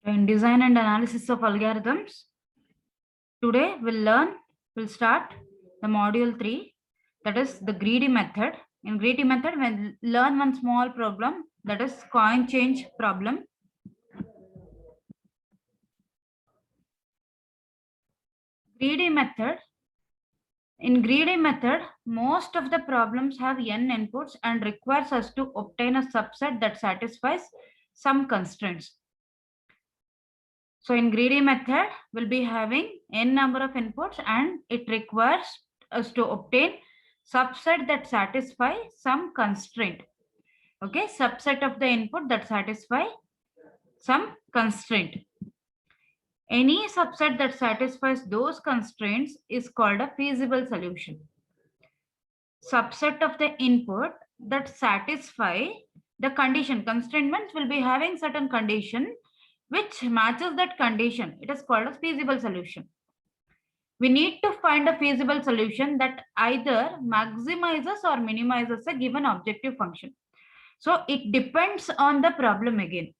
In design and analysis of algorithms, today we'll start the module 3, that is the greedy method. In greedy method, we'll learn one small problem, that is coin change problem. Greedy method. In greedy method, most of the problems have n inputs and requires us to obtain a subset that satisfies some constraints. So in greedy method, we'll be having n number of inputs and it requires us to obtain subset that satisfy some constraint. Okay, subset of the input that satisfy some constraint. Any subset that satisfies those constraints is called a feasible solution. Subset of the input that satisfy the condition. Constraint means will be having certain condition which matches that condition. It is called a feasible solution. We need to find a feasible solution that either maximizes or minimizes a given objective function. So it depends on the problem again.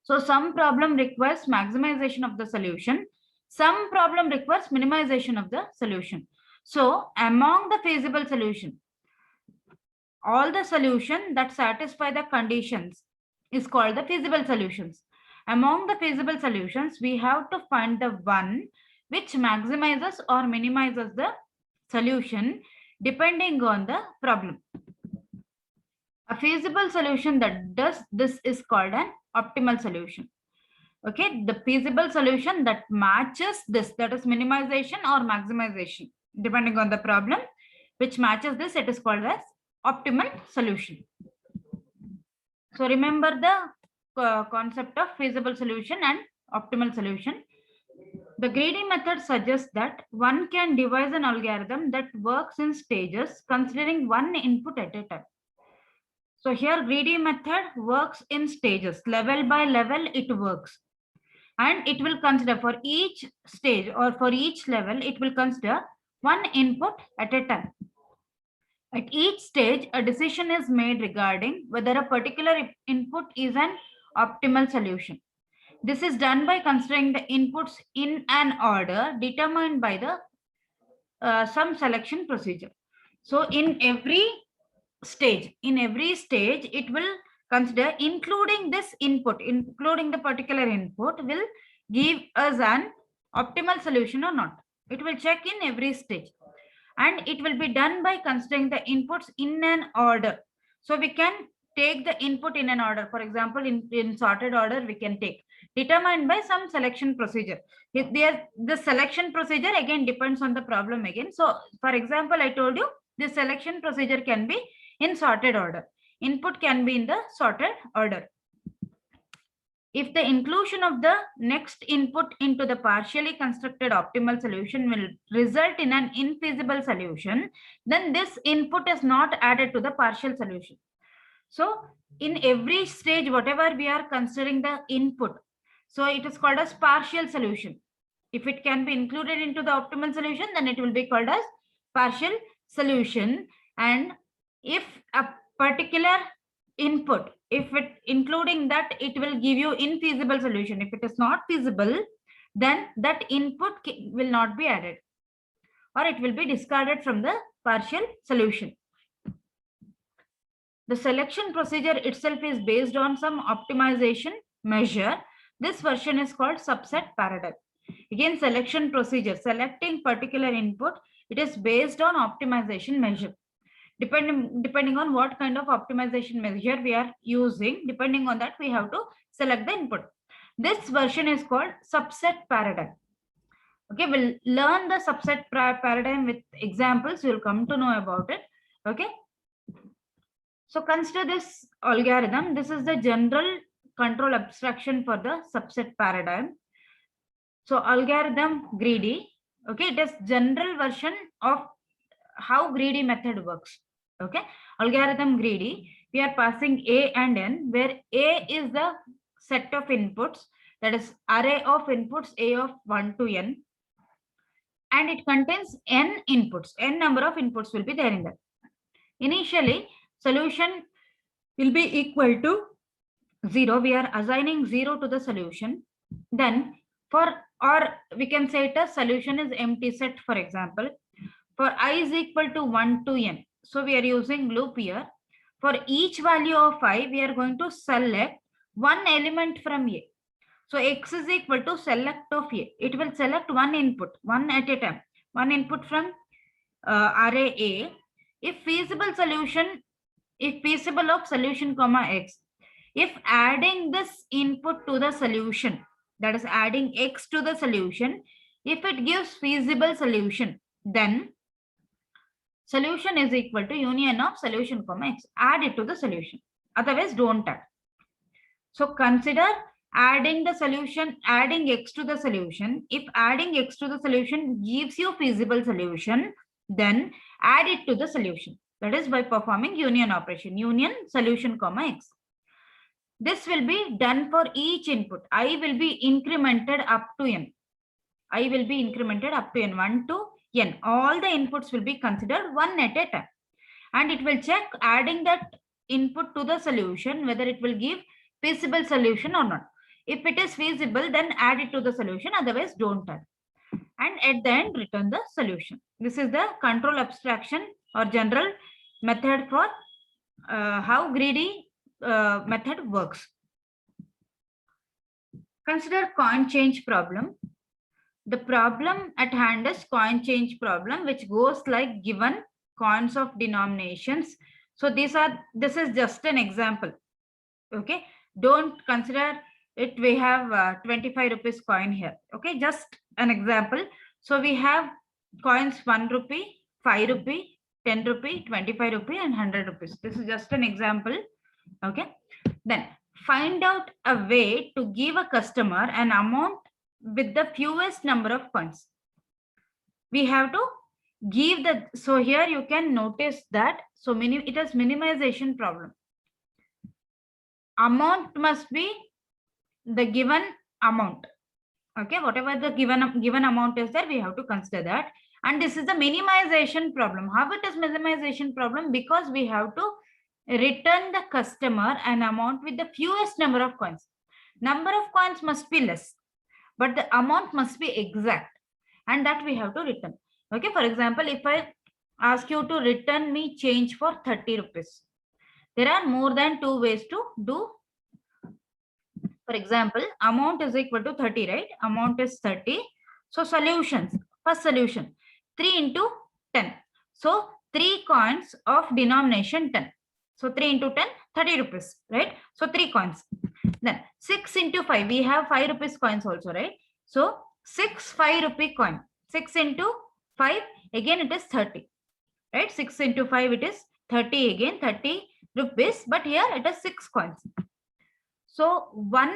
So some problem requires maximization of the solution. Some problem requires minimization of the solution. So among the feasible solution, all the solution that satisfy the conditions is called the feasible solutions. Among the feasible solutions, we have to find the one which maximizes or minimizes the solution depending on the problem. A feasible solution that does this is called an optimal solution. Okay, the feasible solution that matches this, that is minimization or maximization, depending on the problem, which matches this, it is called as optimal solution. So remember the concept of feasible solution and optimal solution. The greedy method suggests that one can devise an algorithm that works in stages considering one input at a time. So here greedy method works in stages, level by level it works. And it will consider for each stage or for each level, it will consider one input at a time. At each stage, a decision is made regarding whether a particular input is an optimal solution. This is done by considering the inputs in an order determined by the some selection procedure. So in every stage, it will consider including this input, including the particular input will give us an optimal solution or not. It will check in every stage. And it will be done by considering the inputs in an order. So we can take the input in an order. For example, in sorted order, we can take determined by some selection procedure. If the selection procedure again depends on the problem again. So for example, I told you the selection procedure can be in sorted order. Input can be in the sorted order. If the inclusion of the next input into the partially constructed optimal solution will result in an infeasible solution, then this input is not added to the partial solution. So in every stage, whatever we are considering the input, so it is called as partial solution. If it can be included into the optimal solution, then it will be called as partial solution. And if a particular input, if it including that, it will give you infeasible solution. If it is not feasible, then that input will not be added or it will be discarded from the partial solution. The selection procedure itself is based on some optimization measure. This version is called subset paradigm. Again, selection procedure, selecting particular input, it is based on optimization measure. Depending on what kind of optimization measure we are using, depending on that we have to select the input. This version is called subset paradigm. Okay, we'll learn the subset paradigm with examples. You'll come to know about it. Okay, so consider this algorithm. This is the general control abstraction for the subset paradigm. So algorithm greedy. Okay, it is general version of how greedy method works. Okay, algorithm greedy, we are passing a and n, where a is the set of inputs, that is array of inputs a of 1 to n, and it contains n inputs. N number of inputs will be there in that. Initially, solution will be equal to 0, we are assigning 0 to the solution. Then or we can say it as solution is empty set, for example. For I is equal to 1 to n. So we are using loop here. For each value of I, we are going to select one element from A. So x is equal to select of A. It will select one input, one at a time, one input from array A. If feasible of solution comma x, if adding this input to the solution, that is adding x to the solution, if it gives feasible solution, then solution is equal to union of solution comma x. Add it to the solution. Otherwise, don't add. So consider adding the solution, adding x to the solution. If adding x to the solution gives you feasible solution, then add it to the solution. That is by performing union operation, union solution comma x. This will be done for each input. I will be incremented up to n. I will be incremented up to n, 1 to n. All the inputs will be considered one at a time. And it will check adding that input to the solution, whether it will give feasible solution or not. If it is feasible, then add it to the solution. Otherwise, don't add. And at the end, return the solution. This is the control abstraction or general method for how greedy method works. Consider coin change problem. The problem at hand is coin change problem, which goes like given coins of denominations. So this is just an example. Okay, don't consider it. We have 25 rupees coin here. Okay, just an example. So we have coins 1 rupee, 5 rupee, 10 rupee, 25 rupee, and 100 rupees. This is just an example. Okay, then find out a way to give a customer an amount with the fewest number of coins. We have to give the, so here you can notice that, so it is minimization problem. Amount must be the given amount. Okay, whatever the given amount is there, we have to consider that. And this is the minimization problem. How it is minimization problem? Because we have to return the customer an amount with the fewest number of coins. Number of coins must be less, but the amount must be exact, and that we have to return. Okay, for example, if I ask you to return me change for 30 rupees, there are more than 2 ways to do. For example, amount is equal to 30, right? Amount is 30. So solutions, first solution, 3 into 10. So 3 coins of denomination 10. So 3 into 10, 30 rupees, right? So 3 coins. Then 6 into 5, we have 5 rupees coins also, right? So 6 5 rupee coin. 6 into 5, again it is 30, right? 6 into 5, it is 30 again, 30 rupees, but here it is 6 coins. So 1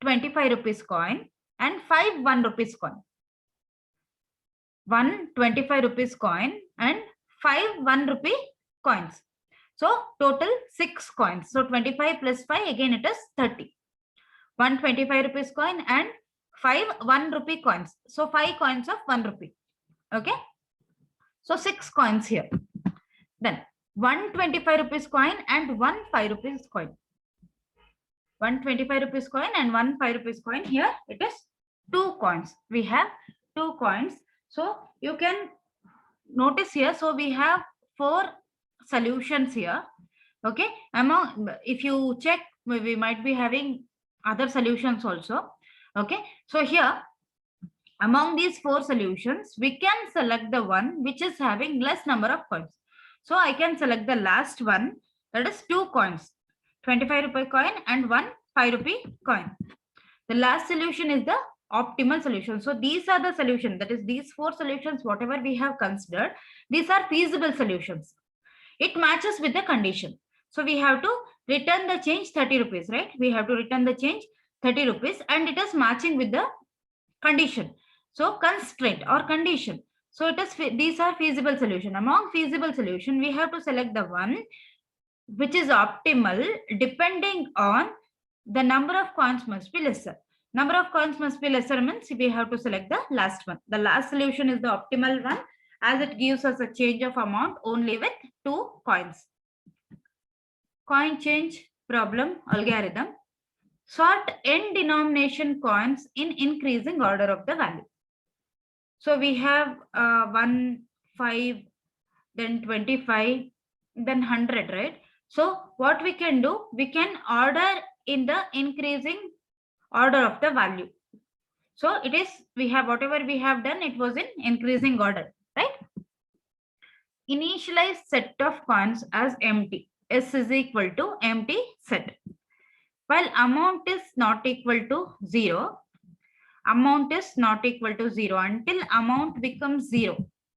25 rupees coin and 5 1 rupees coin. 1 25 rupees coin and 5 1 rupee coins. So total 6 coins. So 25 plus 5, again it is 30. 1 25 rupees coin and 5 1 rupee coins. So 5 coins of 1 rupee. Okay. So 6 coins here. Then 1 25 rupees coin and 1 5 rupees coin. 1 25 rupees coin and 1 5 rupees coin. Here it is 2 coins. We have 2 coins. So you can notice here. So we have 4 solutions here. Okay. If you check, we might be having other solutions also. Okay. So here, among these 4 solutions, we can select the one which is having less number of coins. So I can select the last one, that is 2 coins, 25 rupee coin and 1 5 rupee coin. The last solution is the optimal solution. So these are the solutions, that is these 4 solutions, whatever we have considered, these are feasible solutions. It matches with the condition. So we have to return the change 30 rupees, right? We have to return the change 30 rupees and it is matching with the condition. So constraint or condition. So it is, these are feasible solution. Among feasible solution, we have to select the one which is optimal, depending on the number of coins must be lesser. Number of coins must be lesser means we have to select the last one. The last solution is the optimal one, as it gives us a change of amount only with 2 coins. Coin change problem algorithm. Sort n denomination coins in increasing order of the value. So we have 1, 5, then 25, then 100, right? So what we can do, we can order in the increasing order of the value. So it is, we have whatever we have done, it was in increasing order, right? Initialize set of coins as empty. S is equal to empty set. While amount is not equal to 0, amount is not equal to 0 until amount becomes 0.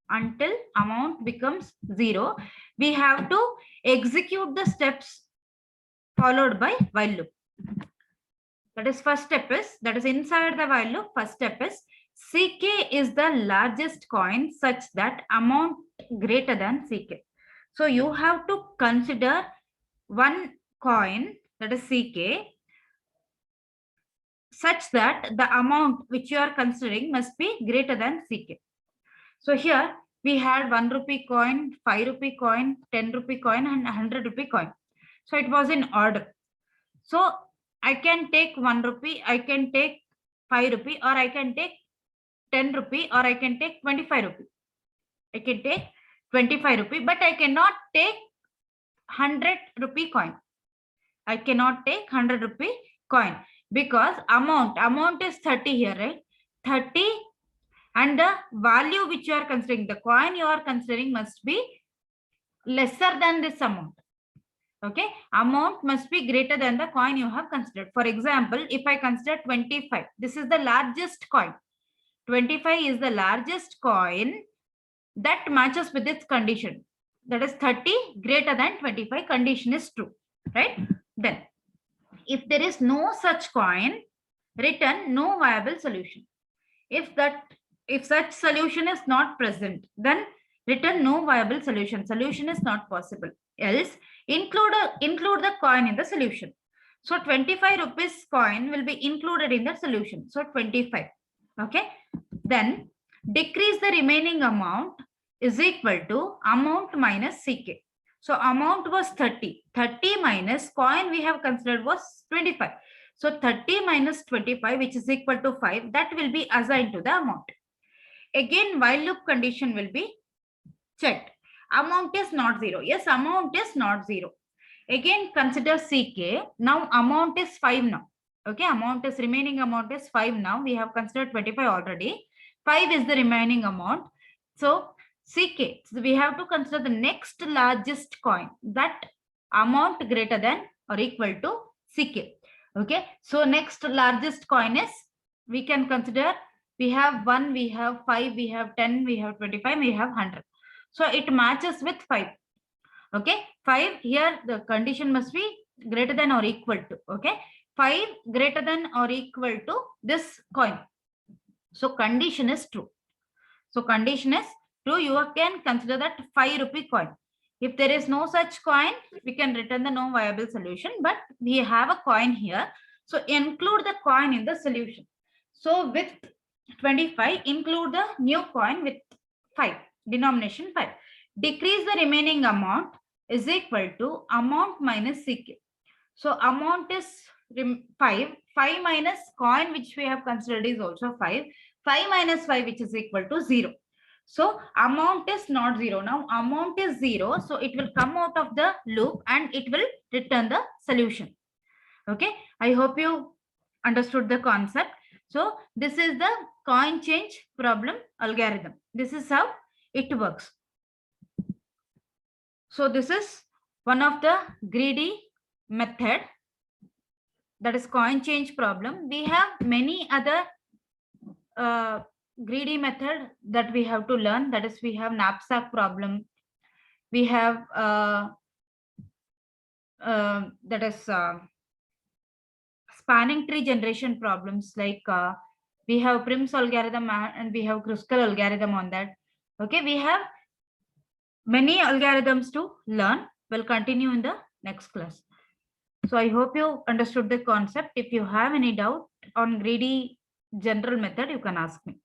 Until amount becomes 0, we have to execute the steps followed by while loop. That is first step is, that is inside the while loop, first step is CK is the largest coin such that amount greater than CK. So you have to consider one coin, that is CK, such that the amount which you are considering must be greater than CK. So here we had 1 rupee coin, 5 rupee coin, 10 rupee coin and 100 rupee coin. So it was in order. So I can take 1 rupee, I can take 5 rupee, or I can take 10 rupee, or I can take 25 rupee. I can take 25 rupee, but I cannot take 100 rupee coin. I cannot take 100 rupee coin because amount is 30 here, right? 30, and the value which you are considering, the coin you are considering must be lesser than this amount. Okay, amount must be greater than the coin you have considered. For example, if I consider 25, this is the largest coin. 25 is the largest coin that matches with its condition. That is 30 greater than 25, condition is true, right? Then, if there is no such coin, return no viable solution. If such solution is not present, then return no viable solution. Solution is not possible. Else, include the coin in the solution. So 25 rupees coin will be included in the solution. So 25. Okay. Then decrease the remaining amount is equal to amount minus CK. So amount was 30. 30 minus coin we have considered was 25. So 30 minus 25, which is equal to 5, that will be assigned to the amount. Again, while loop condition will be checked. Amount is not 0. Yes, amount is not 0. Again, consider CK. Now amount is 5 now. Okay, remaining amount is 5 now. We have considered 25 already. 5 is the remaining amount. So CK, so we have to consider the next largest coin, that amount greater than or equal to CK. Okay, so next largest coin is, we can consider, we have 1, we have 5, we have 10, we have 25, we have 100. So it matches with 5. Okay, 5 here the condition must be greater than or equal to. Okay, 5 greater than or equal to this coin. So condition is true. So condition is true. You can consider that 5 rupee coin. If there is no such coin, we can return the no viable solution, but we have a coin here. So include the coin in the solution. So with 25, include the new coin with 5, denomination 5. Decrease the remaining amount is equal to amount minus CK. So amount is 5. 5 minus coin which we have considered is also 5. 5 minus 5 which is equal to 0. So amount is not 0. Now amount is 0. So it will come out of the loop and it will return the solution. Okay. I hope you understood the concept. So this is the coin change problem algorithm. This is how it works. So this is one of the greedy method, that is coin change problem. We have many other greedy method that we have to learn. That is, we have knapsack problem. We have that is spanning tree generation problems, like we have Prim's algorithm and we have Kruskal algorithm on that. Okay, we have many algorithms to learn. We'll continue in the next class. So I hope you understood the concept. If you have any doubt on greedy general method, you can ask me.